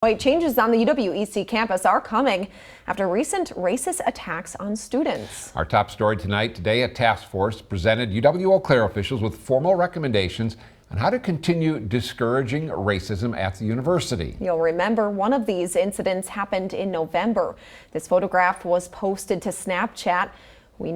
Changes on the UWEC campus are coming after recent racist attacks on students. Our top story today, a task force presented UW-Eau Claire officials with formal recommendations on how to continue discouraging racism at the university. You'll remember one of these incidents happened in November. This photograph was posted to Snapchat. We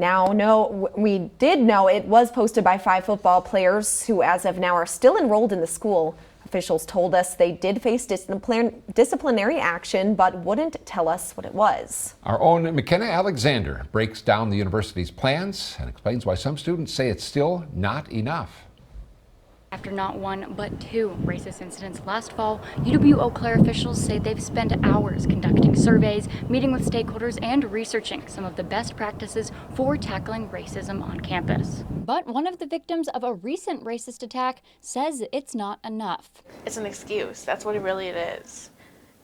did know it was posted by 5 football players who as of now are still enrolled in the school. Officials told us they did face disciplinary action, but wouldn't tell us what it was. Our own McKenna Alexander breaks down the university's plans and explains why some students say it's still not enough. After not one, but 2 racist incidents last fall, UW-Eau Claire officials say they've spent hours conducting surveys, meeting with stakeholders, and researching some of the best practices for tackling racism on campus. But one of the victims of a recent racist attack says it's not enough. It's an excuse. That's what it is.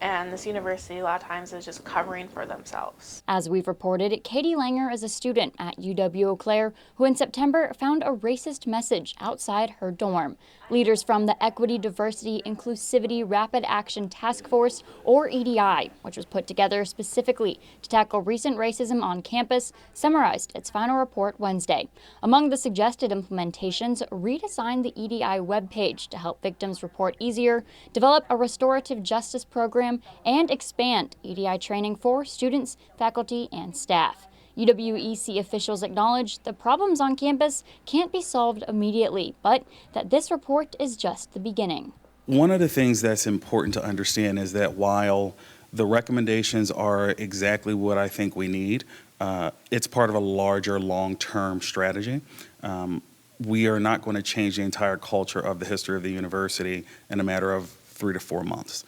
And this university a lot of times is just covering for themselves. As we've reported, Katie Langer is a student at UW-Eau Claire who in September found a racist message outside her dorm. Leaders from the Equity, Diversity, Inclusivity Rapid Action Task Force, or EDI, which was put together specifically to tackle recent racism on campus, summarized its final report Wednesday. Among the suggested implementations, redesign the EDI webpage to help victims report easier, develop a restorative justice program, and expand EDI training for students, faculty, and staff. UWEC officials acknowledge the problems on campus can't be solved immediately, but that this report is just the beginning. One of the things that's important to understand is that while the recommendations are exactly what I think we need, it's part of a larger long-term strategy. We are not going to change the entire culture of the history of the university in a matter of 3 to 4 months.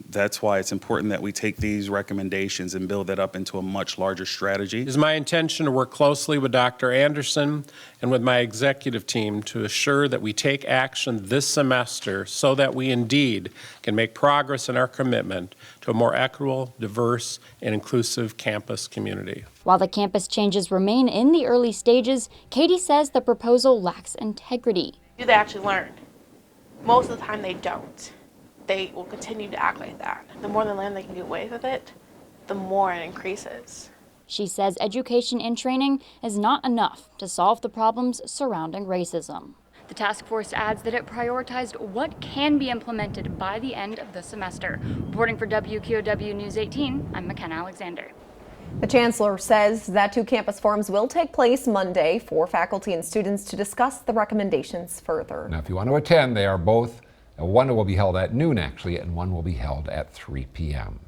That's why it's important that we take these recommendations and build that up into a much larger strategy. It is my intention to work closely with Dr. Anderson and with my executive team to assure that we take action this semester so that we indeed can make progress in our commitment to a more equitable, diverse, and inclusive campus community. While the campus changes remain in the early stages, Katie says the proposal lacks integrity. Do they actually learn? Most of the time they don't. They will continue to act like that. The more they learn they can get away with it, the more it increases. She says education and training is not enough to solve the problems surrounding racism. The task force adds that it prioritized what can be implemented by the end of the semester. Reporting for WQOW News 18, I'm McKenna Alexander. The chancellor says that 2 campus forums will take place Monday for faculty and students to discuss the recommendations further. Now, if you want to attend, they are both. One will be held at noon, actually, and one will be held at 3 p.m.